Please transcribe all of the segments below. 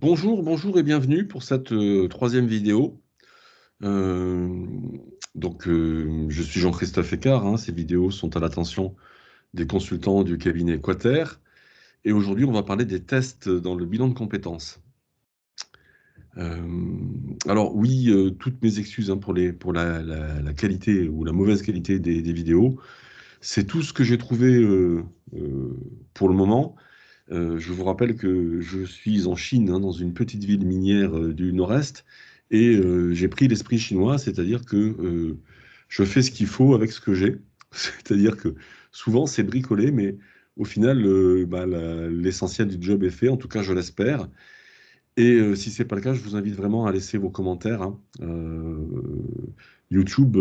Bonjour, bonjour et bienvenue pour cette troisième vidéo. Euh, je suis Jean-Christophe Écart, hein. Ces vidéos sont à l'attention des consultants du cabinet Quater. Et aujourd'hui, on va parler des tests dans le bilan de compétences. Euh, alors oui, toutes mes excuses, hein, pour la qualité ou la mauvaise qualité des vidéos. C'est tout ce que j'ai trouvé pour le moment. Je vous rappelle que je suis en Chine, hein, dans une petite ville minière du nord-est, et j'ai pris l'esprit chinois, c'est-à-dire que je fais ce qu'il faut avec ce que j'ai. C'est-à-dire que souvent c'est bricolé, mais au final, l'essentiel du job est fait, en tout cas je l'espère. Et si c'est pas le cas, je vous invite vraiment à laisser vos commentaires, hein. YouTube,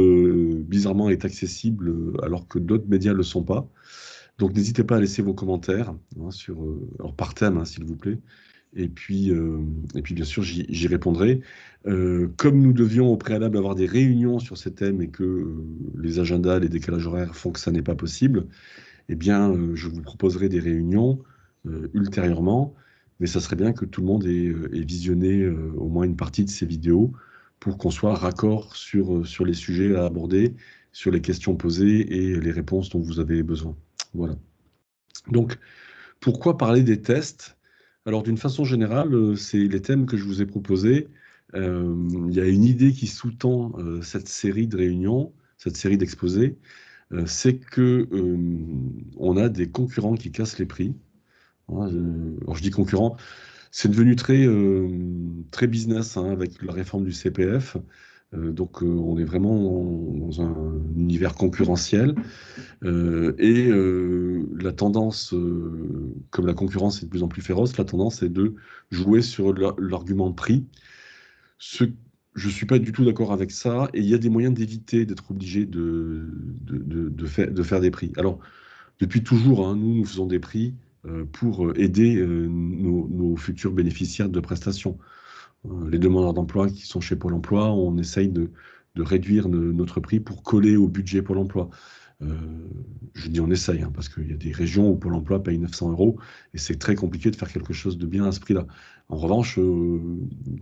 bizarrement, est accessible alors que d'autres médias ne le sont pas. Donc n'hésitez pas à laisser vos commentaires, hein, alors par thème, hein, s'il vous plaît. Et puis, euh, et puis bien sûr, j'y répondrai. Comme nous devions au préalable avoir des réunions sur ces thèmes et que les agendas, les décalages horaires font que ça n'est pas possible, eh bien, je vous proposerai des réunions ultérieurement. Mais ça serait bien que tout le monde ait visionné au moins une partie de ces vidéos pour qu'on soit raccord sur les sujets à aborder, sur les questions posées et les réponses dont vous avez besoin. Voilà. Donc, pourquoi parler des tests? Alors, d'une façon générale, c'est les thèmes que je vous ai proposés. Il y a une idée qui sous-tend cette série de réunions, cette série d'exposés, c'est que on a des concurrents qui cassent les prix, hein. Alors, je dis concurrents, c'est devenu très business, hein, avec la réforme du CPF. On est vraiment dans un univers concurrentiel. La tendance, comme la concurrence est de plus en plus féroce, la tendance est de jouer sur l'argument de prix. Ce, je ne suis pas du tout d'accord avec ça, et il y a des moyens d'éviter d'être obligé de faire des prix. Alors, depuis toujours, hein, nous faisons des prix pour aider nos futurs bénéficiaires de prestations. Les demandeurs d'emploi qui sont chez Pôle emploi, on essaye de réduire notre prix pour coller au budget Pôle emploi. Euh, je dis on essaye, hein, parce qu'il y a des régions où Pôle emploi paye 900 euros et c'est très compliqué de faire quelque chose de bien à ce prix-là. En revanche,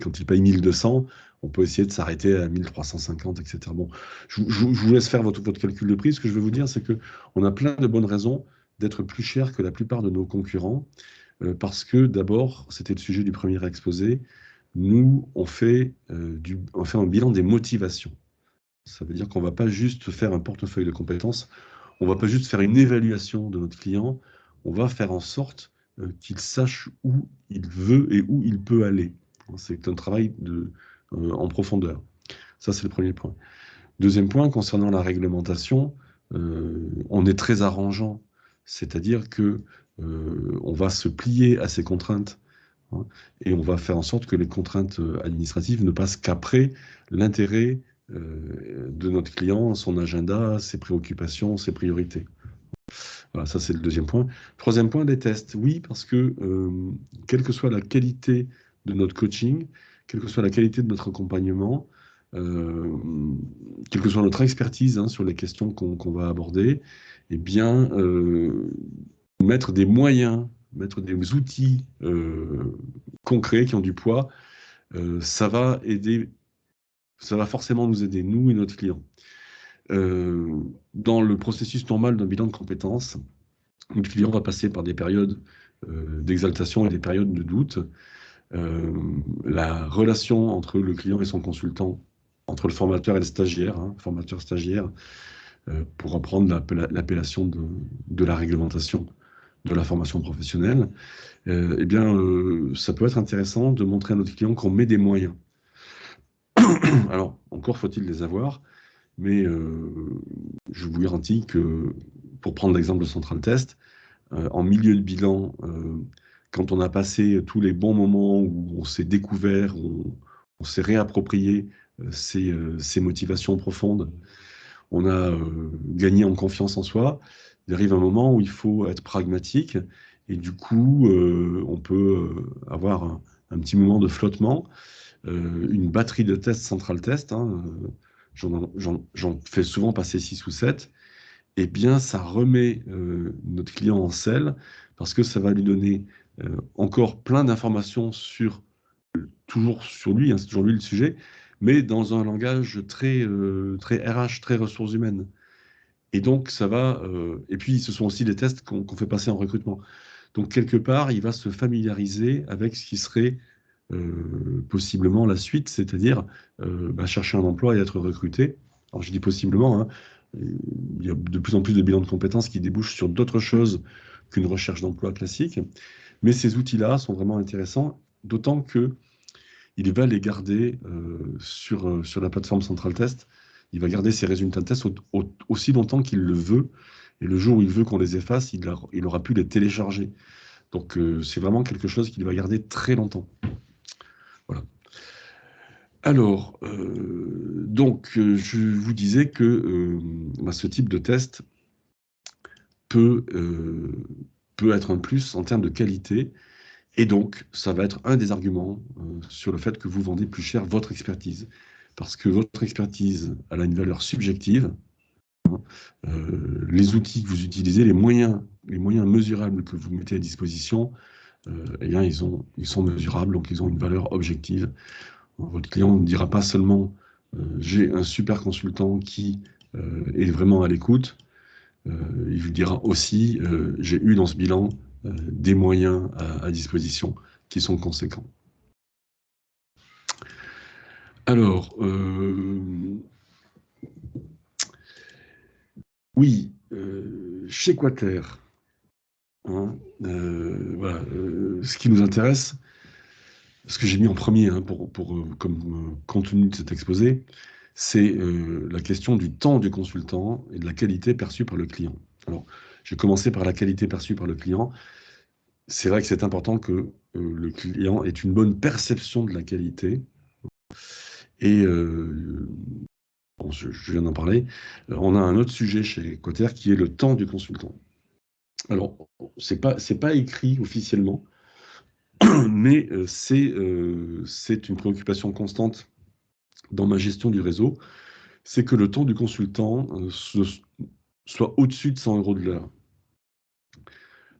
quand il paye 1200, on peut essayer de s'arrêter à 1350, etc. Bon, je vous laisse faire votre calcul de prix. Ce que je veux vous dire, c'est qu'on a plein de bonnes raisons d'être plus cher que la plupart de nos concurrents, parce que d'abord, c'était le sujet du premier exposé, nous, on fait un bilan des motivations. Ça veut dire qu'on ne va pas juste faire un portefeuille de compétences, on ne va pas juste faire une évaluation de notre client, on va faire en sorte qu'il sache où il veut et où il peut aller. C'est un travail en profondeur. Ça, c'est le premier point. Deuxième point, concernant la réglementation, on est très arrangeant, c'est-à-dire que on va se plier à ces contraintes, hein, et on va faire en sorte que les contraintes administratives ne passent qu'après l'intérêt de notre client, son agenda, ses préoccupations, ses priorités. Voilà, ça c'est le deuxième point. Troisième point, les tests. Oui, parce que quelle que soit la qualité de notre coaching, quelle que soit la qualité de notre accompagnement, euh, quelle que soit notre expertise, hein, sur les questions qu'on va aborder, eh bien, mettre des moyens, mettre des outils concrets qui ont du poids, ça va aider, ça va forcément nous aider, nous et notre client. Dans le processus normal d'un bilan de compétences, notre client va passer par des périodes d'exaltation et des périodes de doute. Euh, la relation entre le client et son consultant, entre le formateur et le stagiaire, hein, formateur-stagiaire, pour apprendre l'appellation de la réglementation de la formation professionnelle, ça peut être intéressant de montrer à notre client qu'on met des moyens. Alors, encore faut-il les avoir, mais je vous garantis que, pour prendre l'exemple de Central Test, en milieu de bilan, quand on a passé tous les bons moments où on s'est découvert, où on s'est réapproprié ses motivations profondes, on a gagné en confiance en soi, il arrive un moment où il faut être pragmatique et du coup, on peut avoir un petit moment de flottement, une batterie de tests Central Test, hein, j'en fais souvent passer 6 ou 7. Eh bien, ça remet notre client en selle parce que ça va lui donner encore plein d'informations sur toujours sur lui, hein, c'est toujours lui le sujet, mais dans un langage très RH, très ressources humaines. Et donc, ça va. Et puis, ce sont aussi des tests qu'on fait passer en recrutement. Donc, quelque part, il va se familiariser avec ce qui serait possiblement la suite, c'est-à-dire chercher un emploi et être recruté. Alors, je dis possiblement, hein, il y a de plus en plus de bilans de compétences qui débouchent sur d'autres choses qu'une recherche d'emploi classique. Mais ces outils-là sont vraiment intéressants, d'autant que il va les garder sur la plateforme Central Test. Il va garder ses résultats de test aussi longtemps qu'il le veut. Et le jour où il veut qu'on les efface, il aura pu les télécharger. Donc, c'est vraiment quelque chose qu'il va garder très longtemps. Voilà. Alors, je vous disais que ce type de test peut, peut être un plus en termes de qualité. Et donc, ça va être un des arguments sur le fait que vous vendez plus cher votre expertise. Parce que votre expertise, elle a une valeur subjective. Les outils que vous utilisez, les moyens mesurables que vous mettez à disposition, ils sont mesurables, donc ils ont une valeur objective. Votre client ne dira pas seulement j'ai un super consultant qui est vraiment à l'écoute. Il vous dira aussi j'ai eu dans ce bilan des moyens à disposition qui sont conséquents. Alors, oui, chez Quater, hein, voilà, ce qui nous intéresse, ce que j'ai mis en premier comme contenu de cet exposé, c'est la question du temps du consultant et de la qualité perçue par le client. Alors, j'ai commencé par la qualité perçue par le client. C'est vrai que c'est important que le client ait une bonne perception de la qualité. Et bon, je viens d'en parler. On a un autre sujet chez Quater qui est le temps du consultant. Alors, c'est pas écrit officiellement, mais c'est une préoccupation constante dans ma gestion du réseau, c'est que le temps du consultant soit au-dessus de 100 € de l'heure.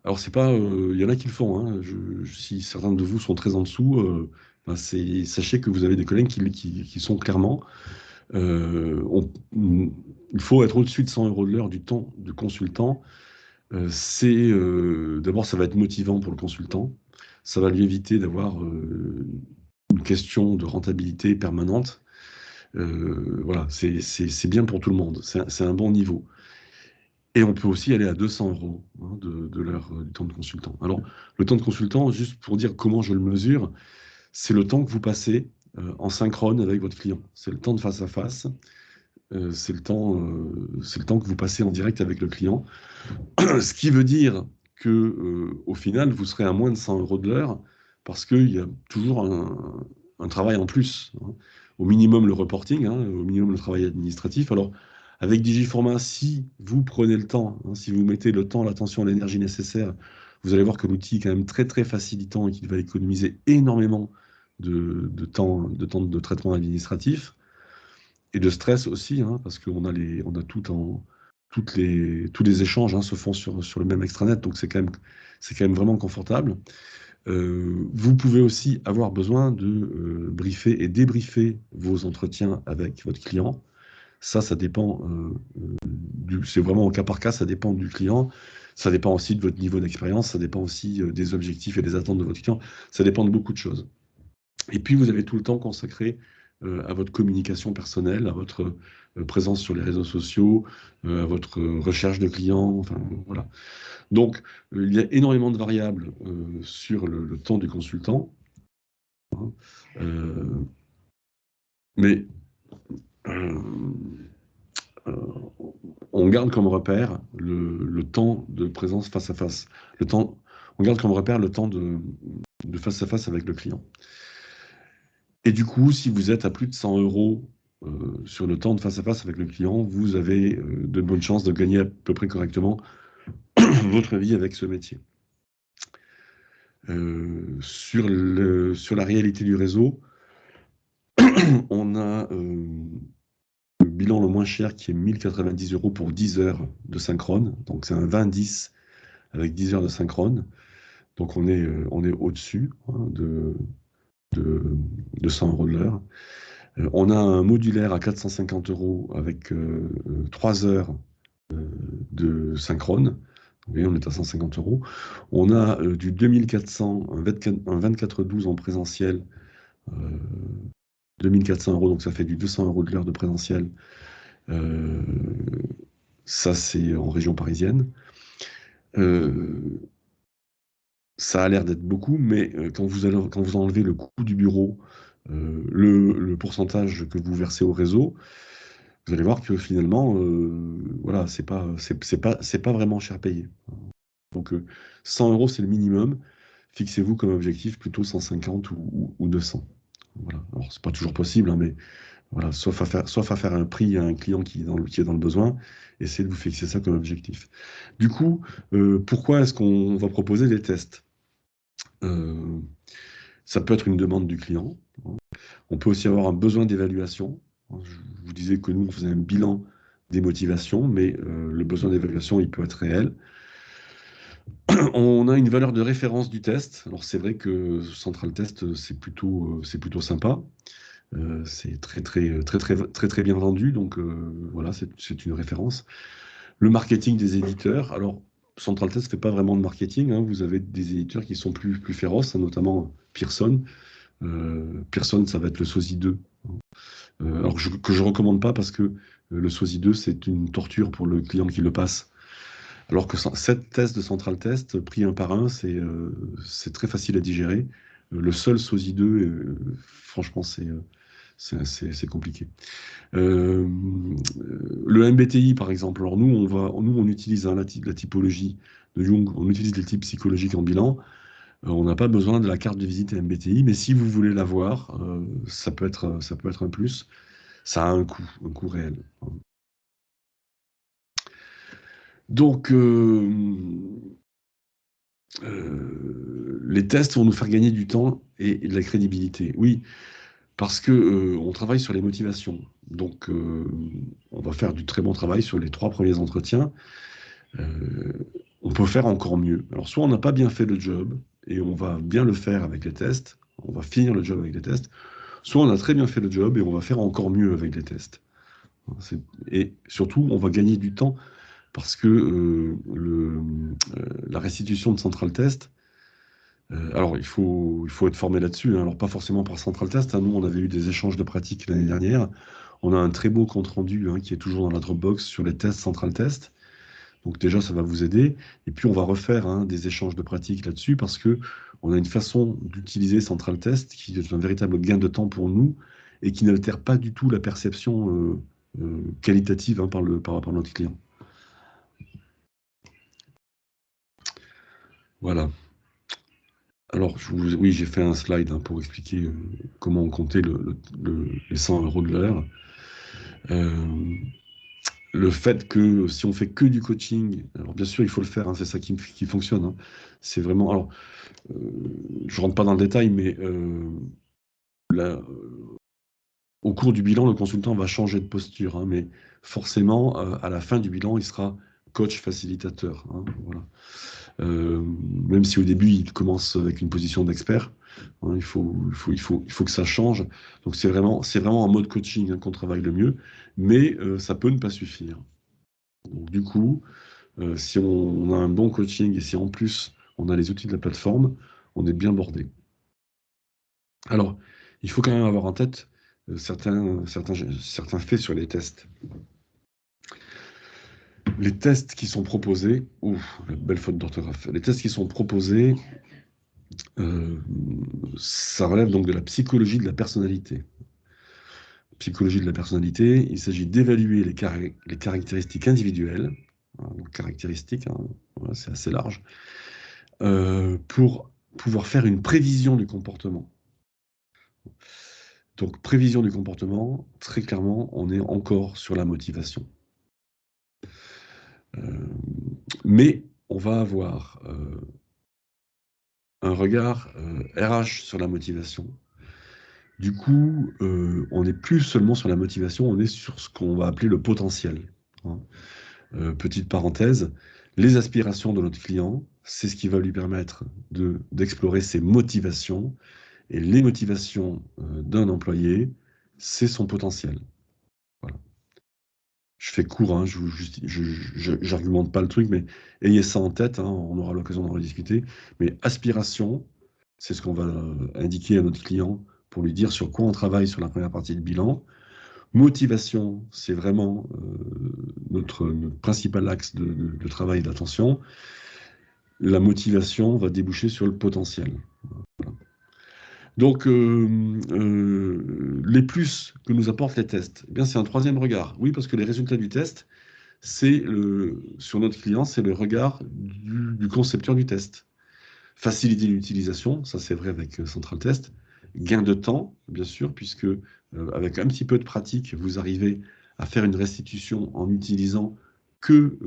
Alors, c'est pas, il y en a qui le font, hein. Si certains de vous sont très en dessous, sachez que vous avez des collègues qui sont clairement. Il faut être au-dessus de 100 € de l'heure du temps du consultant. D'abord, ça va être motivant pour le consultant. Ça va lui éviter d'avoir une question de rentabilité permanente. Voilà, c'est bien pour tout le monde. C'est un bon niveau. Et on peut aussi aller à 200 € hein, de l'heure du temps de consultant. Alors, le temps de consultant, juste pour dire comment je le mesure, c'est le temps que vous passez en synchrone avec votre client. C'est le temps de face à face. C'est le temps que vous passez en direct avec le client. Ce qui veut dire que, au final, vous serez à moins de 100 € de l'heure parce qu'il y a toujours un travail en plus, hein. Au minimum le reporting, hein, au minimum le travail administratif. Alors, avec Digiformat, si vous prenez le temps, hein, si vous mettez le temps, l'attention, l'énergie nécessaire, vous allez voir que l'outil est quand même très très facilitant et qu'il va économiser énormément de temps de traitement administratif et de stress aussi, hein, parce qu'on a tous les échanges hein, se font sur le même extranet, donc c'est quand même vraiment confortable. Vous pouvez aussi avoir besoin de briefer et débriefer vos entretiens avec votre client. Ça dépend, c'est vraiment au cas par cas, ça dépend du client. Ça dépend aussi de votre niveau d'expérience, ça dépend aussi des objectifs et des attentes de votre client. Ça dépend de beaucoup de choses. Et puis, vous avez tout le temps consacré à votre communication personnelle, à votre présence sur les réseaux sociaux, à votre recherche de clients, enfin, voilà. Donc, il y a énormément de variables sur le temps du consultant, hein. Mais euh, euh, on garde comme repère le temps de présence face à face. On garde comme repère le temps de face à face avec le client. Et du coup, si vous êtes à plus de 100 € sur le temps de face à face avec le client, vous avez de bonnes chances de gagner à peu près correctement votre vie avec ce métier. Sur la réalité du réseau, on a le bilan le moins cher qui est 1090 € pour 10 heures de synchrone. Donc c'est un 20-10 avec 10 heures de synchrone. Donc on est au-dessus hein, de 100 € de l'heure. On a un modulaire à 450 € avec 3 heures de synchrone. Vous voyez, on est à 150 €. On a du 2400, un 24/12 en présentiel, 2400 €, donc ça fait du 200 € de l'heure de présentiel. Ça, c'est en région parisienne. Ça a l'air d'être beaucoup, mais quand vous enlevez le coût du bureau, le pourcentage que vous versez au réseau, vous allez voir que finalement, voilà, c'est pas vraiment cher payé. Donc 100 €, c'est le minimum. Fixez-vous comme objectif plutôt 150 ou 200. Voilà. Alors, c'est pas toujours possible, hein, mais voilà, sauf à faire un prix à un client qui est dans le besoin, essayez de vous fixer ça comme objectif. Du coup, pourquoi est-ce qu'on va proposer des tests? Ça peut être une demande du client. On peut aussi avoir un besoin d'évaluation. Je vous disais que nous, on faisait un bilan des motivations, mais le besoin d'évaluation, il peut être réel. On a une valeur de référence du test. Alors, c'est vrai que Central Test, c'est plutôt sympa. C'est très bien vendu, donc voilà, c'est une référence. Le marketing des éditeurs. Alors, Central Test ne fait pas vraiment de marketing, hein. Vous avez des éditeurs qui sont plus féroces, hein, notamment Pearson. Pearson, ça va être le SOSI 2. Alors que je recommande pas parce que le SOSI 2, c'est une torture pour le client qui le passe. Alors que 7 tests de Central Test, pris un par un, c'est très facile à digérer. Le seul SOSI 2, franchement, c'est compliqué. Le MBTI, par exemple. Alors nous, on utilise la typologie de Jung, on utilise les types psychologiques en bilan. On n'a pas besoin de la carte de visite MBTI, mais si vous voulez l'avoir, ça peut être un plus. Ça a un coût réel. Donc, les tests vont nous faire gagner du temps et de la crédibilité. Oui, parce que on travaille sur les motivations. Donc, on va faire du très bon travail sur les 3 premiers entretiens. On peut faire encore mieux. Alors, soit on n'a pas bien fait le job et on va bien le faire avec les tests, on va finir le job avec les tests, soit on a très bien fait le job et on va faire encore mieux avec les tests. Et surtout, on va gagner du temps parce que la restitution de Central Test, alors il faut être formé là-dessus, hein. Alors pas forcément par Central Test, hein. Nous, on avait eu des échanges de pratiques l'année dernière. On a un très beau compte-rendu, hein, qui est toujours dans la Dropbox sur les tests Central Test. Donc déjà, ça va vous aider. Et puis, on va refaire, hein, des échanges de pratiques là-dessus parce que on a une façon d'utiliser Central Test qui est un véritable gain de temps pour nous et qui n'altère pas du tout la perception qualitative, hein, par rapport à notre client. Voilà. Alors, oui, j'ai fait un slide, hein, pour expliquer comment on comptait les 100 € de l'heure. Le fait que si on fait que du coaching, alors bien sûr, il faut le faire, hein, c'est ça qui fonctionne, hein. C'est vraiment. Alors, je rentre pas dans le détail, mais au cours du bilan, le consultant va changer de posture, hein, mais forcément, à la fin du bilan, il sera coach facilitateur, hein, voilà. Même si au début, il commence avec une position d'expert, hein, il faut que ça change. Donc c'est vraiment en mode coaching, hein, qu'on travaille le mieux, mais ça peut ne pas suffire. Donc, du coup, si on a un bon coaching et si en plus on a les outils de la plateforme, on est bien bordé. Alors, il faut quand même avoir en tête certains faits sur les tests. Les tests qui sont proposés, belle faute d'orthographe. Les tests qui sont proposés, ça relève donc de la psychologie de la personnalité. Psychologie de la personnalité, il s'agit d'évaluer les caractéristiques individuelles, hein, donc caractéristiques, hein, voilà, c'est assez large, pour pouvoir faire une prévision du comportement. Donc, prévision du comportement, très clairement, on est encore sur la motivation. Mais on va avoir un regard RH sur la motivation. Du coup, on n'est plus seulement sur la motivation, on est sur ce qu'on va appeler le potentiel, hein. Petite parenthèse, les aspirations de notre client, c'est ce qui va lui permettre d'explorer ses motivations. Et les motivations d'un employé, c'est son potentiel. Voilà. Je fais court, hein, je n'argumente pas le truc, mais ayez ça en tête, hein, on aura l'occasion d'en rediscuter. Mais aspiration, c'est ce qu'on va indiquer à notre client pour lui dire sur quoi on travaille sur la première partie du bilan. Motivation, c'est vraiment notre principal axe de travail et d'attention. La motivation va déboucher sur le potentiel. Voilà. Donc, les plus que nous apportent les tests, eh bien, c'est un troisième regard. Oui, parce que les résultats du test, sur notre client, c'est le regard du concepteur du test. Faciliter l'utilisation, ça c'est vrai avec Central Test. Gain de temps, bien sûr, puisque avec un petit peu de pratique, vous arrivez à faire une restitution en utilisant que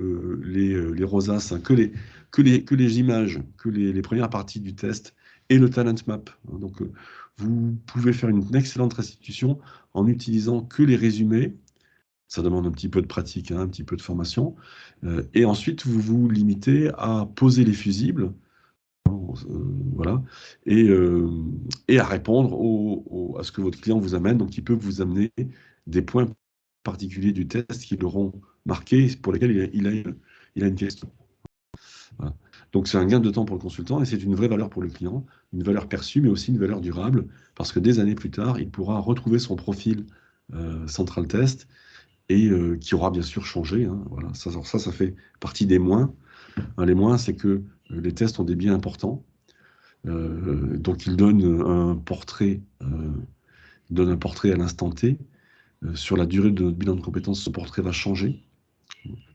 les rosaces, hein, que les images, que les premières parties du test et le talent map. Donc, vous pouvez faire une excellente restitution en utilisant que les résumés. Ça demande un petit peu de pratique, hein, un petit peu de formation. Et ensuite, vous vous limitez à poser les fusibles, voilà, et, euh, et à répondre à ce que votre client vous amène. Donc, il peut vous amener des points particuliers du test qui l'auront marqué, pour lesquels il a une question. Voilà. Donc, c'est un gain de temps pour le consultant et c'est une vraie valeur pour le client, une valeur perçue, mais aussi une valeur durable, parce que des années plus tard, il pourra retrouver son profil Central Test et qui aura bien sûr changé, hein, voilà. Ça fait partie des moins. Hein, les moins, c'est que les tests ont des biais importants. Donc, il donne un portrait à l'instant T. Sur la durée de notre bilan de compétences, ce portrait va changer.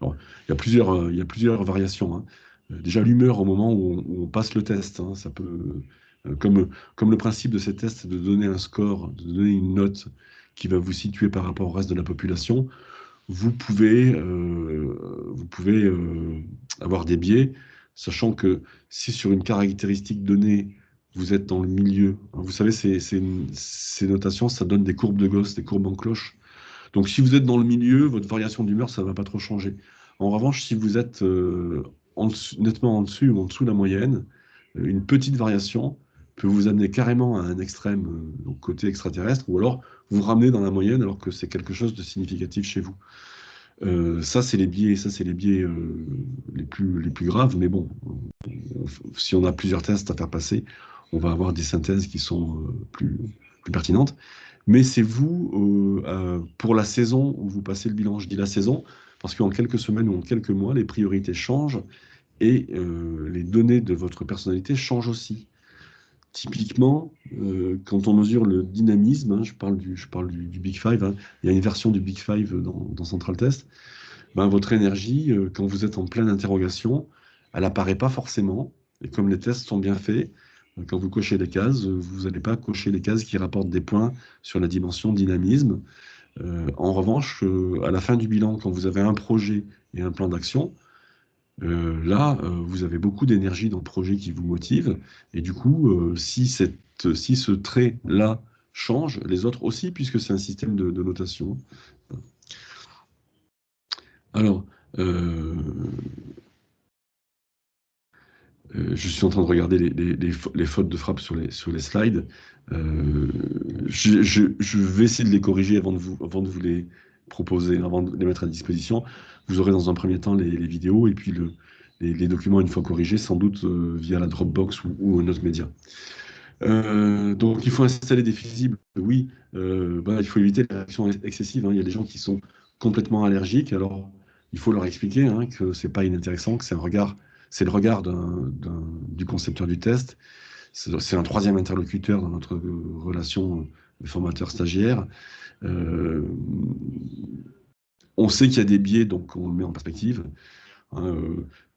Alors, il y a plusieurs variations, hein. Déjà, l'humeur au moment où on passe le test, hein, ça peut, comme le principe de ces tests, c'est de donner un score, de donner une note qui va vous situer par rapport au reste de la population. Vous pouvez avoir des biais, sachant que si sur une caractéristique donnée, vous êtes dans le milieu, hein, vous savez, ces notations, ça donne des courbes de Gauss, des courbes en cloche. Donc si vous êtes dans le milieu, votre variation d'humeur, ça ne va pas trop changer. En revanche, si vous êtes nettement en dessus ou en dessous de la moyenne, une petite variation peut vous amener carrément à un extrême, donc côté extraterrestre, ou alors vous ramener dans la moyenne alors que c'est quelque chose de significatif chez vous. Ça, c'est les biais, les plus graves, mais bon, si on a plusieurs tests à faire passer, on va avoir des synthèses qui sont plus pertinentes. Mais c'est vous, pour la saison où vous passez le bilan, je dis la saison, parce qu'en quelques semaines ou en quelques mois, les priorités changent et les données de votre personnalité changent aussi. Typiquement, quand on mesure le dynamisme, hein, je parle du Big Five, hein, il y a une version du Big Five dans Central Test, ben, votre énergie, quand vous êtes en pleine interrogation, elle apparaît pas forcément. Et comme les tests sont bien faits, quand vous cochez les cases, vous n'allez pas cocher les cases qui rapportent des points sur la dimension dynamisme. En revanche, à la fin du bilan, quand vous avez un projet et un plan d'action, là, vous avez beaucoup d'énergie dans le projet qui vous motive. Et du coup, si ce trait-là change, les autres aussi, puisque c'est un système de notation. Alors, euh, je suis en train de regarder les fautes de frappe sur les slides. Je vais essayer de les corriger avant de vous les proposer, avant de les mettre à disposition. Vous aurez dans un premier temps les vidéos et puis les documents une fois corrigés, sans doute via la Dropbox ou un autre média. Donc il faut installer des fusibles, oui. Il faut éviter les réactions excessives, hein. Il y a des gens qui sont complètement allergiques, alors il faut leur expliquer, hein, que c'est pas inintéressant, que c'est le regard du concepteur du test. C'est un troisième interlocuteur dans notre relation formateur-stagiaire. Euh, on sait qu'il y a des biais, donc on le met en perspective, hein.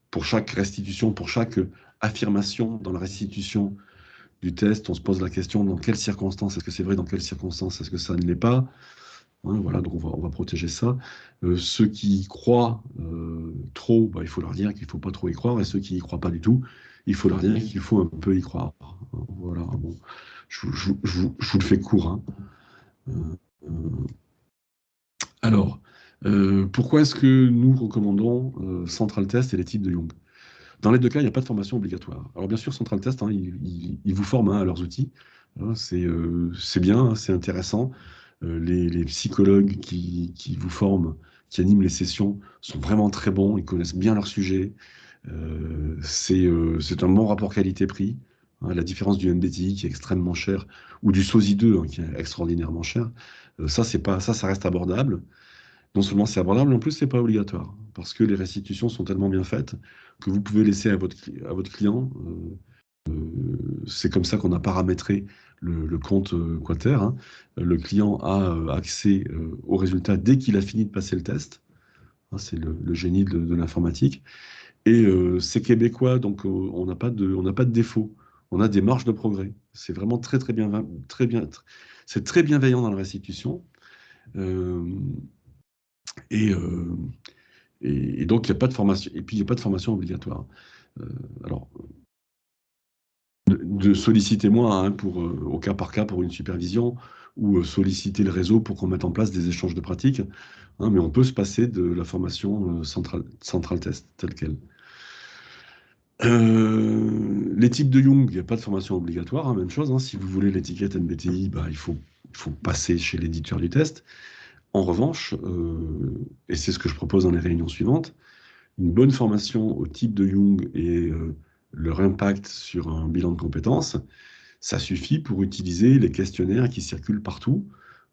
Pour chaque restitution, pour chaque affirmation dans la restitution du test, on se pose la question dans quelles circonstances est-ce que c'est vrai, dans quelles circonstances est-ce que ça ne l'est pas. Hein, voilà, donc on va protéger ça. Ceux qui y croient trop, il faut leur dire qu'il ne faut pas trop y croire, et ceux qui n'y croient pas du tout, il faut leur dire qu'il faut un peu y croire. Voilà, bon, je vous le fais court, hein. Euh, alors, pourquoi est-ce que nous recommandons Central Test et les types de Young? Dans les deux cas, il n'y a pas de formation obligatoire. Alors bien sûr, Central Test, hein, ils vous forment, hein, à leurs outils. Hein, c'est bien, hein, c'est intéressant. Les psychologues qui vous forment, qui animent les sessions, sont vraiment très bons, ils connaissent bien leur sujet. C'est un bon rapport qualité-prix. Hein, à la différence du MBTI qui est extrêmement cher, ou du SOSI 2 hein, qui est extraordinairement cher. Ça, c'est pas, ça reste abordable. Non seulement c'est abordable, mais en plus, c'est pas obligatoire. Parce que les restitutions sont tellement bien faites que vous pouvez laisser à votre client. C'est comme ça qu'on a paramétré le compte Quater, hein. Le client a accès aux résultats dès qu'il a fini de passer le test. Hein, c'est le génie de l'informatique. Et c'est québécois, donc on n'a pas de défaut. On a des marges de progrès. C'est vraiment très bien, c'est très bienveillant dans la restitution. Euh, et, euh, et donc, il n'y a pas de formation. Et puis, il n'y a pas de formation obligatoire. Euh, alors, de solliciter moi hein, au cas par cas pour une supervision ou solliciter le réseau pour qu'on mette en place des échanges de pratiques. Hein, mais on peut se passer de la formation central test telle qu'elle. Les types de Jung, il n'y a pas de formation obligatoire, hein, même chose. Hein, si vous voulez l'étiquette MBTI, bah, il faut passer chez l'éditeur du test. En revanche, et c'est ce que je propose dans les réunions suivantes, une bonne formation au type de Jung et leur impact sur un bilan de compétences, ça suffit pour utiliser les questionnaires qui circulent partout,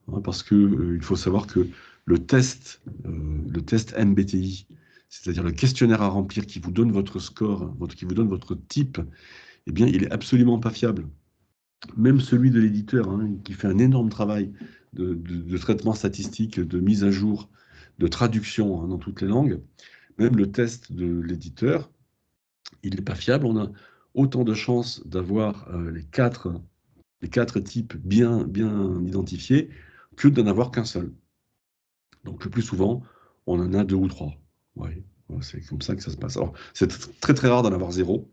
hein, parce que il faut savoir que le test MBTI, c'est-à-dire le questionnaire à remplir qui vous donne votre score, qui vous donne votre type, eh bien, il est absolument pas fiable. Même celui de l'éditeur, hein, qui fait un énorme travail de traitement statistique, de mise à jour, de traduction hein, dans toutes les langues, même le test de l'éditeur, il n'est pas fiable. On a autant de chances d'avoir les quatre types bien identifiés que d'en avoir qu'un seul. Donc le plus souvent, on en a deux ou trois. Ouais, ouais, c'est comme ça que ça se passe. Alors, c'est très très rare d'en avoir zéro,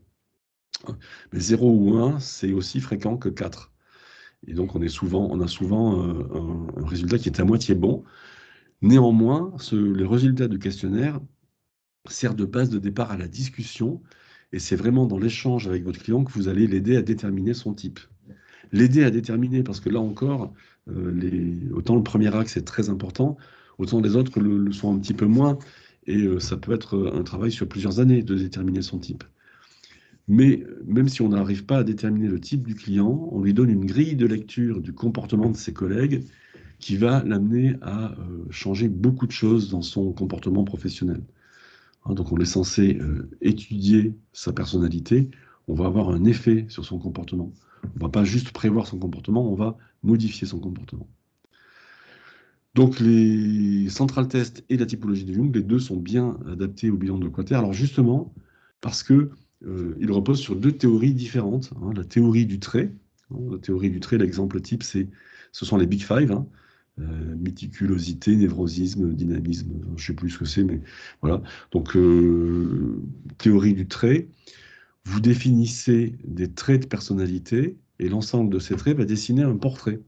hein, mais zéro ou un, c'est aussi fréquent que quatre. Et donc on a souvent un résultat qui est à moitié bon. Néanmoins, les résultats du questionnaire servent de base de départ à la discussion, et c'est vraiment dans l'échange avec votre client que vous allez l'aider à déterminer son type. L'aider à déterminer, parce que là encore, autant le premier axe est très important, autant les autres le sont un petit peu moins, et ça peut être un travail sur plusieurs années de déterminer son type. Mais même si on n'arrive pas à déterminer le type du client, on lui donne une grille de lecture du comportement de ses collègues qui va l'amener à changer beaucoup de choses dans son comportement professionnel. Hein, donc on est censé étudier sa personnalité, on va avoir un effet sur son comportement. On ne va pas juste prévoir son comportement, on va modifier son comportement. Donc les central tests et la typologie de Jung, les deux sont bien adaptés au bilan de Quater. Alors justement, parce que ils reposent sur deux théories différentes, hein. La théorie du trait, hein, la théorie du trait, l'exemple type, ce sont les Big Five, hein. Méticulosité, névrosisme, dynamisme, je ne sais plus ce que c'est, mais voilà. Donc, théorie du trait, vous définissez des traits de personnalité et l'ensemble de ces traits va dessiner un portrait.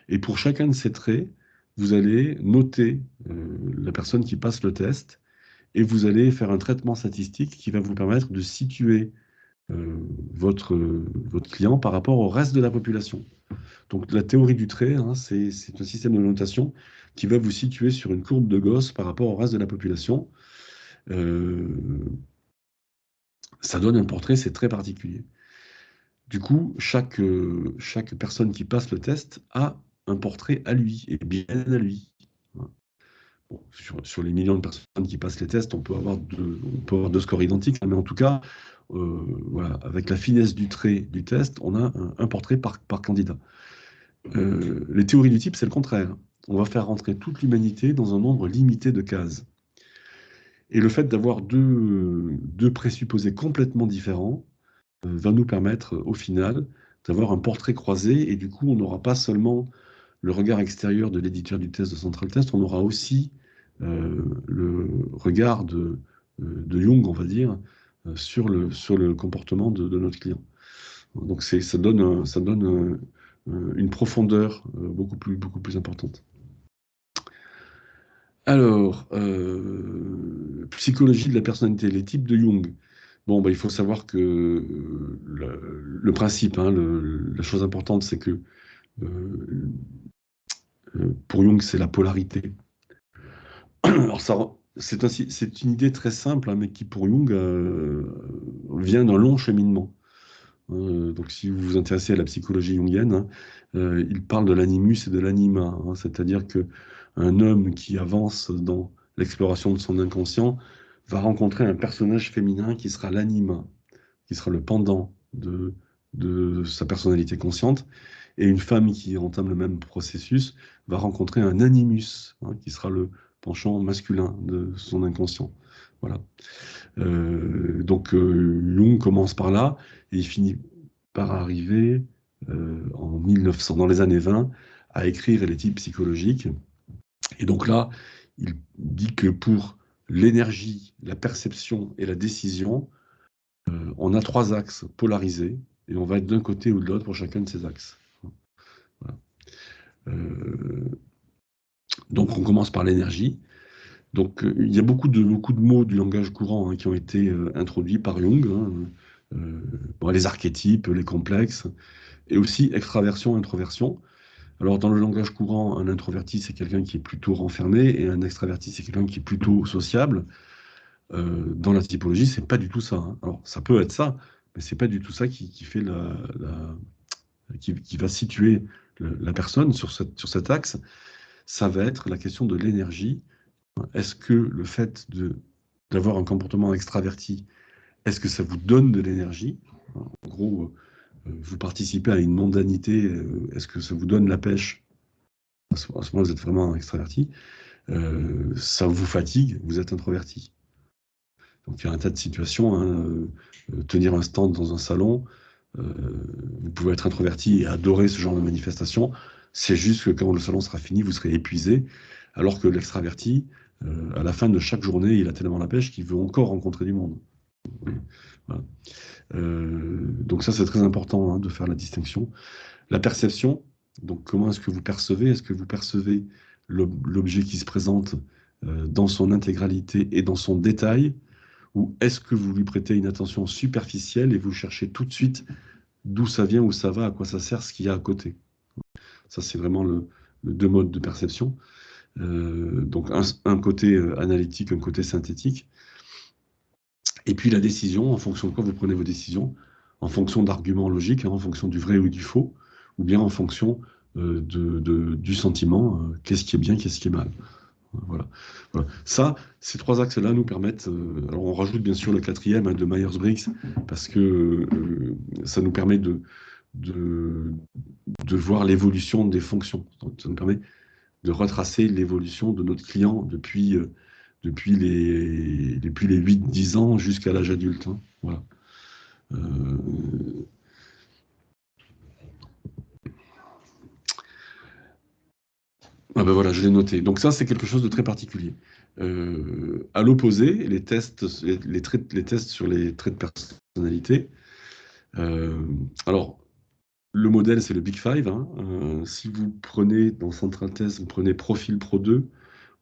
Et pour chacun de ces traits, vous allez noter la personne qui passe le test et vous allez faire un traitement statistique qui va vous permettre de situer euh, votre client par rapport au reste de la population. Donc la théorie du trait, hein, c'est un système de notation qui va vous situer sur une courbe de Gauss par rapport au reste de la population. Euh, Ça donne un portrait, c'est très particulier. Du coup, chaque personne qui passe le test a un portrait à lui, et bien à lui. Bon, sur les millions de personnes qui passent les tests, on peut avoir deux scores identiques, hein, mais en tout cas, voilà, avec la finesse du trait du test, on a un portrait par candidat. Les théories du type, c'est le contraire. On va faire rentrer toute l'humanité dans un nombre limité de cases. Et le fait d'avoir deux présupposés complètement différents va nous permettre, au final, d'avoir un portrait croisé. Et du coup, on n'aura pas seulement le regard extérieur de l'éditeur du test de Central Test, on aura aussi le regard de Jung, on va dire, sur le comportement de notre client. Donc ça donne une profondeur beaucoup plus importante. Alors, psychologie de la personnalité, les types de Jung. Bon, bah, il faut savoir que le principe, hein, la chose importante, c'est que euh, pour Jung, c'est la polarité. Alors c'est une idée très simple, hein, mais qui pour Jung vient d'un long cheminement. Donc si vous vous intéressez à la psychologie jungienne, hein, il parle de l'animus et de l'anima, hein, c'est-à-dire que un homme qui avance dans l'exploration de son inconscient va rencontrer un personnage féminin qui sera l'anima, qui sera le pendant de sa personnalité consciente, et une femme qui entame le même processus va rencontrer un animus, hein, qui sera le penchant masculin de son inconscient. Voilà. Donc Jung commence par là et il finit par arriver en 1900, dans les années 20, à écrire les types psychologiques. Et donc là, il dit que pour l'énergie, la perception et la décision, on a trois axes polarisés et on va être d'un côté ou de l'autre pour chacun de ces axes. Voilà. Euh, donc on commence par l'énergie. Donc il y a beaucoup de mots du langage courant, hein, qui ont été introduits par Jung, hein, bon, les archétypes, les complexes, et aussi extraversion, introversion. Alors dans le langage courant, un introverti, c'est quelqu'un qui est plutôt renfermé, et un extraverti, c'est quelqu'un qui est plutôt sociable. Dans la typologie, c'est pas du tout ça, hein. Alors ça peut être ça, mais c'est pas du tout ça qui fait qui va situer la personne sur sur cet axe. Ça va être la question de l'énergie. Est-ce que le fait d'avoir un comportement extraverti, est-ce que ça vous donne de l'énergie? En gros, vous participez à une mondanité, est-ce que ça vous donne la pêche? À ce moment, vous êtes vraiment extraverti. Ça vous fatigue, vous êtes introverti. Donc il y a un tas de situations, hein, tenir un stand dans un salon, euh, vous pouvez être introverti et adorer ce genre de manifestation. C'est juste que quand le salon sera fini, vous serez épuisé, alors que l'extraverti, à la fin de chaque journée, il a tellement la pêche qu'il veut encore rencontrer du monde. Oui. Voilà. Donc ça, c'est très important, hein, de faire la distinction. La perception, donc comment est-ce que vous percevez? Est-ce que vous percevez l'objet qui se présente dans son intégralité et dans son détail? Ou est-ce que vous lui prêtez une attention superficielle et vous cherchez tout de suite d'où ça vient, où ça va, à quoi ça sert, ce qu'il y a à côté? Ça, c'est vraiment le deux modes de perception. Donc un côté analytique, un côté synthétique. Et puis la décision, en fonction de quoi vous prenez vos décisions, en fonction d'arguments logiques, hein, en fonction du vrai ou du faux, ou bien en fonction du sentiment, qu'est-ce qui est bien, qu'est-ce qui est mal. Voilà. Voilà. Ça, ces trois axes-là nous permettent, alors on rajoute bien sûr le quatrième, hein, de Myers-Briggs, parce que ça nous permet de, de voir l'évolution des fonctions. Donc, ça nous permet de retracer l'évolution de notre client depuis les 8-10 ans jusqu'à l'âge adulte, hein. Voilà. Euh, ah ben voilà, je l'ai noté. Donc ça, c'est quelque chose de très particulier. À l'opposé, les tests sur les traits de personnalité. euh, alors, le modèle, c'est le Big Five, hein. Si vous prenez dans Central Test, vous prenez Profil Pro 2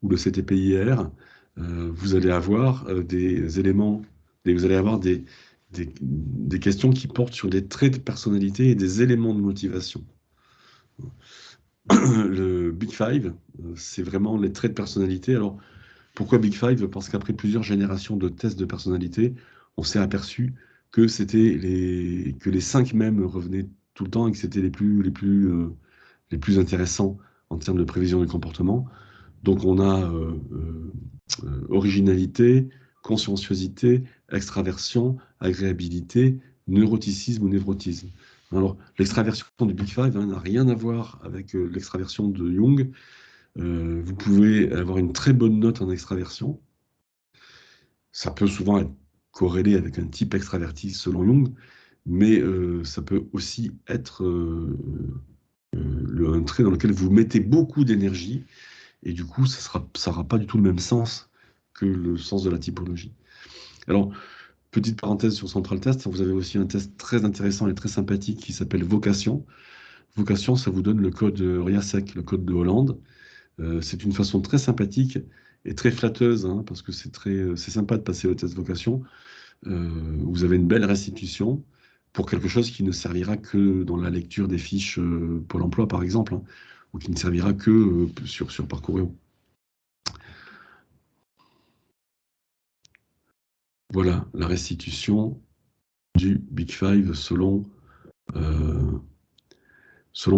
ou le CTPIR, vous allez avoir des éléments, vous allez avoir des questions qui portent sur des traits de personnalité et des éléments de motivation. Le Big Five, c'est vraiment les traits de personnalité. Alors, pourquoi Big Five? Parce qu'après plusieurs générations de tests de personnalité, on s'est aperçu que que les cinq mêmes revenaient tout le temps et que c'était les plus intéressants en termes de prévision du comportement. Donc on a originalité, conscienciosité, extraversion, agréabilité, neuroticisme ou névrotisme. Alors l'extraversion du Big Five, hein, n'a rien à voir avec l'extraversion de Jung. Vous pouvez avoir une très bonne note en extraversion. Ça peut souvent être corrélé avec un type extraverti selon Jung, mais ça peut aussi être un trait dans lequel vous mettez beaucoup d'énergie et du coup, ça n'aura pas du tout le même sens que le sens de la typologie. Alors, petite parenthèse sur Central Test, vous avez aussi un test très intéressant et très sympathique qui s'appelle Vocation. Vocation, ça vous donne le code RIASEC, le code de Hollande. C'est une façon très sympathique et très flatteuse, hein, parce que c'est sympa de passer le test Vocation. vous avez une belle restitution pour quelque chose qui ne servira que dans la lecture des fiches Pôle emploi, par exemple, hein, ou qui ne servira que sur Parcoureo. Voilà la restitution du Big Five selon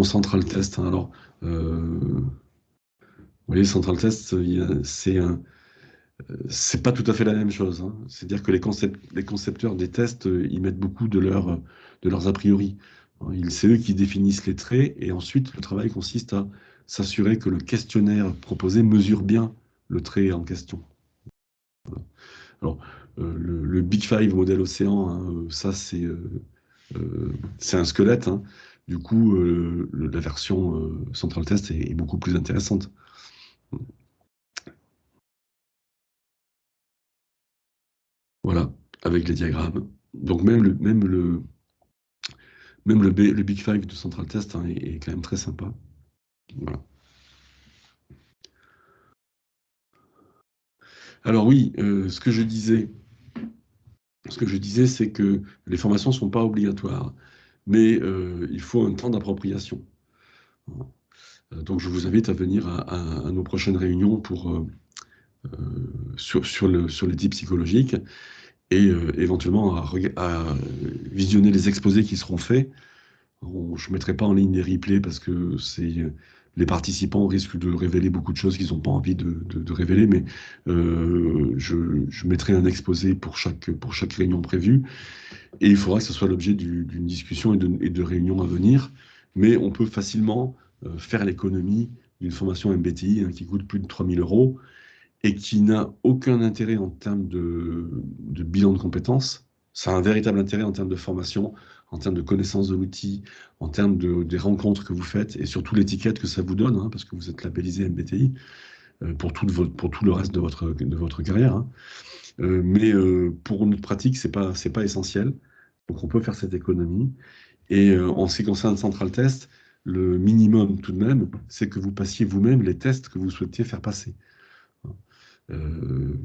Central Test, hein. Alors, vous voyez, Central Test, c'est pas tout à fait la même chose, hein. C'est-à-dire que les concepteurs des tests, ils mettent beaucoup de leurs a priori. C'est eux qui définissent les traits, et ensuite, le travail consiste à s'assurer que le questionnaire proposé mesure bien le trait en question. Alors, le Big Five modèle Océan, hein, ça, c'est un squelette, hein. Du coup, la version Central Test est beaucoup plus intéressante. Voilà, avec les diagrammes. Donc le Big Five de Central Test, hein, est quand même très sympa. Voilà. Alors oui, ce que je disais, c'est que les formations ne sont pas obligatoires, mais il faut un temps d'appropriation. Donc je vous invite à venir à nos prochaines réunions sur les types psychologiques et éventuellement à visionner les exposés qui seront faits. Je ne mettrai pas en ligne les replays parce que les participants risquent de révéler beaucoup de choses qu'ils n'ont pas envie de révéler, mais je mettrai un exposé pour chaque réunion prévue, et il faudra que ce soit l'objet d'une discussion et de réunions à venir, mais on peut facilement faire l'économie d'une formation MBTI, hein, qui coûte plus de 3 000 € et qui n'a aucun intérêt en termes de bilan de compétences. Ça a un véritable intérêt en termes de formation, en termes de connaissance de l'outil, en termes des rencontres que vous faites, et surtout l'étiquette que ça vous donne, hein, parce que vous êtes labellisé MBTI, pour tout le reste de votre carrière, hein. Mais pour notre pratique, c'est pas essentiel. Donc on peut faire cette économie. Et en ce qui concerne Central Test, le minimum tout de même, c'est que vous passiez vous-même les tests que vous souhaitiez faire passer. Vous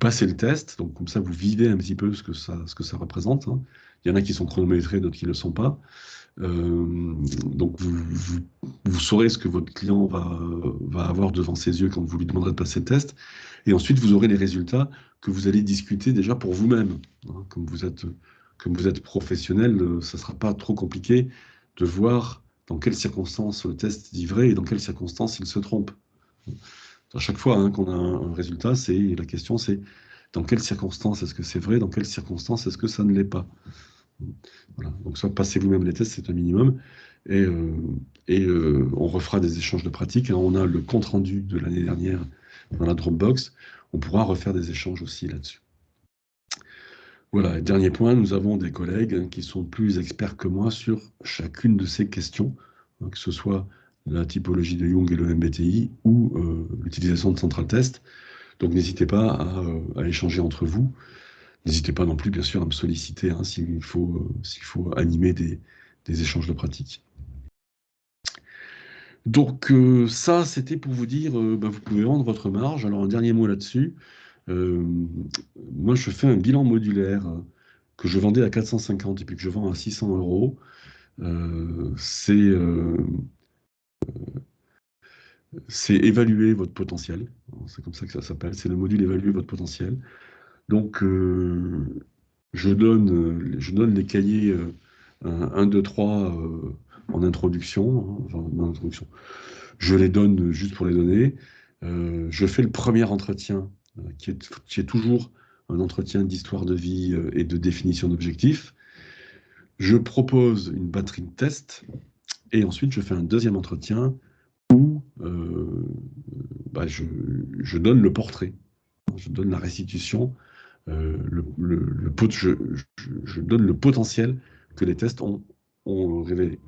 passez le test, donc comme ça vous vivez un petit peu ce que ça représente, hein. Il y en a qui sont chronométrés, d'autres qui ne le sont pas. Donc vous saurez ce que votre client va avoir devant ses yeux quand vous lui demanderez de passer le test. Et ensuite, vous aurez les résultats que vous allez discuter déjà pour vous-même, hein. Comme vous êtes professionnel, ça ne sera pas trop compliqué de voir dans quelles circonstances le test dit vrai et dans quelles circonstances il se trompe. À chaque fois, hein, qu'on a un résultat, la question c'est dans quelles circonstances est-ce que c'est vrai, dans quelles circonstances est-ce que ça ne l'est pas. Voilà. Donc soit passez vous-même les tests, c'est un minimum, et, on refera des échanges de pratiques, hein. On a le compte-rendu de l'année dernière dans la Dropbox, on pourra refaire des échanges aussi là-dessus. Voilà, et dernier point, nous avons des collègues, hein, qui sont plus experts que moi sur chacune de ces questions, hein, que ce soit la typologie de Jung et le MBTI ou l'utilisation de Central Test. Donc n'hésitez pas à échanger entre vous. N'hésitez pas non plus, bien sûr, à me solliciter, hein, s'il faut animer des échanges de pratiques. Donc ça, c'était pour vous dire, vous pouvez vendre votre marge. Alors un dernier mot là-dessus. Euh, Moi, je fais un bilan modulaire que je vendais à 450 et puis que je vends à 600 €. C'est évaluer votre potentiel. C'est comme ça que ça s'appelle. C'est le module évaluer votre potentiel. Donc, je donne les cahiers 1, 2, 3 en introduction, hein, enfin, en introduction. Je les donne juste pour les donner. Je fais le premier entretien, qui est toujours un entretien d'histoire de vie et de définition d'objectifs. Je propose une batterie de tests et ensuite je fais un deuxième entretien où je donne le portrait, je donne la restitution, je donne le potentiel que les tests ont révélé.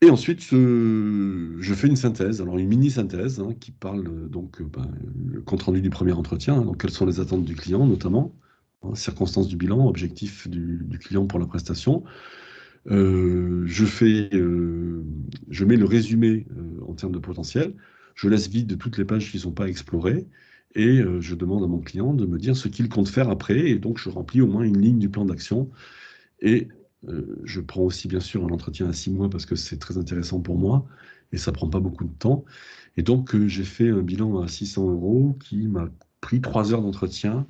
Et ensuite, je fais une synthèse, alors une mini-synthèse, hein, qui parle le compte-rendu du premier entretien, hein, donc quelles sont les attentes du client notamment, hein, circonstances du bilan, objectifs du client pour la prestation. Je mets le résumé en termes de potentiel, je laisse vide de toutes les pages qui ne sont pas explorées, et je demande à mon client de me dire ce qu'il compte faire après, et donc je remplis au moins une ligne du plan d'action, et je prends aussi bien sûr un entretien à 6 mois parce que c'est très intéressant pour moi, et ça prend pas beaucoup de temps, et donc j'ai fait un bilan à 600 € qui m'a pris 3 heures d'entretien,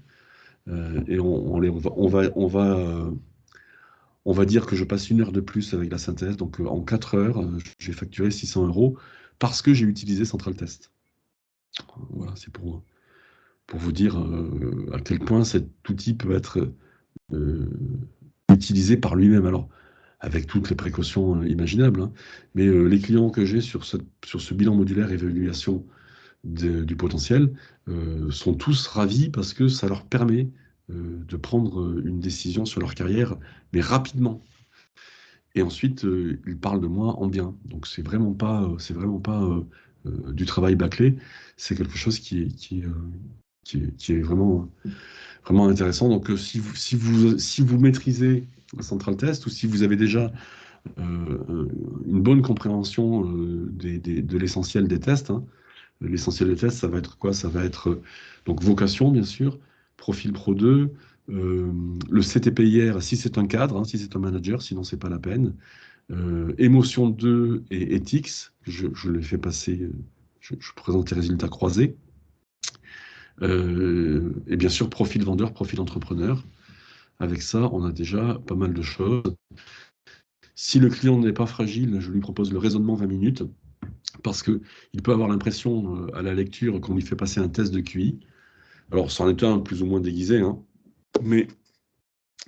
et on va dire que je passe 1 heure de plus avec la synthèse, donc en 4 heures, j'ai facturé 600 € parce que j'ai utilisé Central Test. Voilà, c'est pour vous dire à quel point cet outil peut être euh, utilisé par lui-même. Alors, avec toutes les précautions imaginables, hein, mais les clients que j'ai sur ce bilan modulaire évaluation du potentiel sont tous ravis parce que ça leur permet de prendre une décision sur leur carrière, mais rapidement. Et ensuite, ils parlent de moi en bien. Donc, c'est vraiment pas du travail bâclé. C'est quelque chose qui est vraiment, vraiment intéressant. Donc, si vous maîtrisez Central Test ou si vous avez déjà une bonne compréhension de l'essentiel des tests, hein, l'essentiel des tests, ça va être quoi? Ça va être donc vocation, bien sûr, profil Pro 2, le CTPIR si c'est un cadre, hein, si c'est un manager, sinon c'est pas la peine. Émotion 2 et ethics, je les fais passer, je présente les résultats croisés. Et bien sûr, profil vendeur, profil entrepreneur. Avec ça, on a déjà pas mal de choses. Si le client n'est pas fragile, je lui propose le raisonnement 20 minutes, parce qu'il peut avoir l'impression à la lecture qu'on lui fait passer un test de QI. Alors, c'en est un plus ou moins déguisé, hein, mais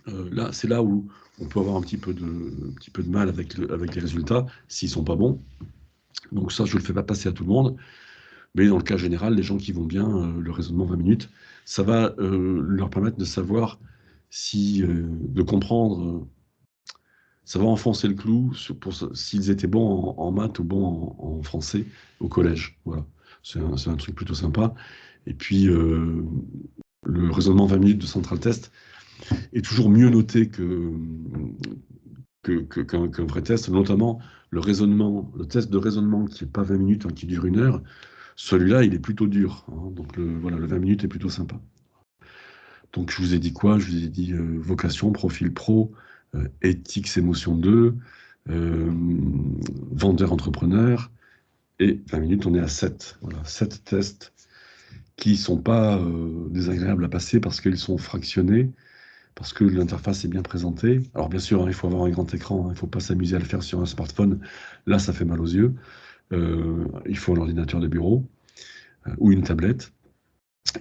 là, c'est là où on peut avoir un petit peu de mal avec les résultats s'ils ne sont pas bons. Donc ça, je ne le fais pas passer à tout le monde. Mais dans le cas général, les gens qui vont bien, le raisonnement 20 minutes, ça va leur permettre de savoir de comprendre, ça va enfoncer le clou pour s'ils étaient bons en maths ou bons en français au collège. Voilà, c'est un truc plutôt sympa. Et puis, le raisonnement 20 minutes de Central Test est toujours mieux noté qu'un vrai test, notamment le test de raisonnement qui n'est pas 20 minutes, hein, qui dure 1 heure. Celui-là, il est plutôt dur, hein, donc voilà, le 20 minutes est plutôt sympa. Donc je vous ai dit quoi? Je vous ai dit vocation, profil pro, éthique, émotion 2, vendeur entrepreneur, et 20 minutes, on est à 7. Voilà, 7 tests qui ne sont pas désagréables à passer parce qu'ils sont fractionnés, parce que l'interface est bien présentée. Alors bien sûr, hein, il faut avoir un grand écran, hein, il ne faut pas s'amuser à le faire sur un smartphone, là ça fait mal aux yeux. Il faut un ordinateur de bureau ou une tablette.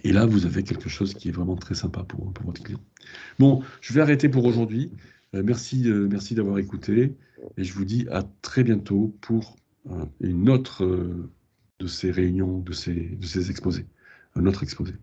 Et là, vous avez quelque chose qui est vraiment très sympa pour votre client. Bon, je vais arrêter pour aujourd'hui. Merci d'avoir écouté. Et je vous dis à très bientôt pour une autre de ces réunions, de ces exposés. Un autre exposé.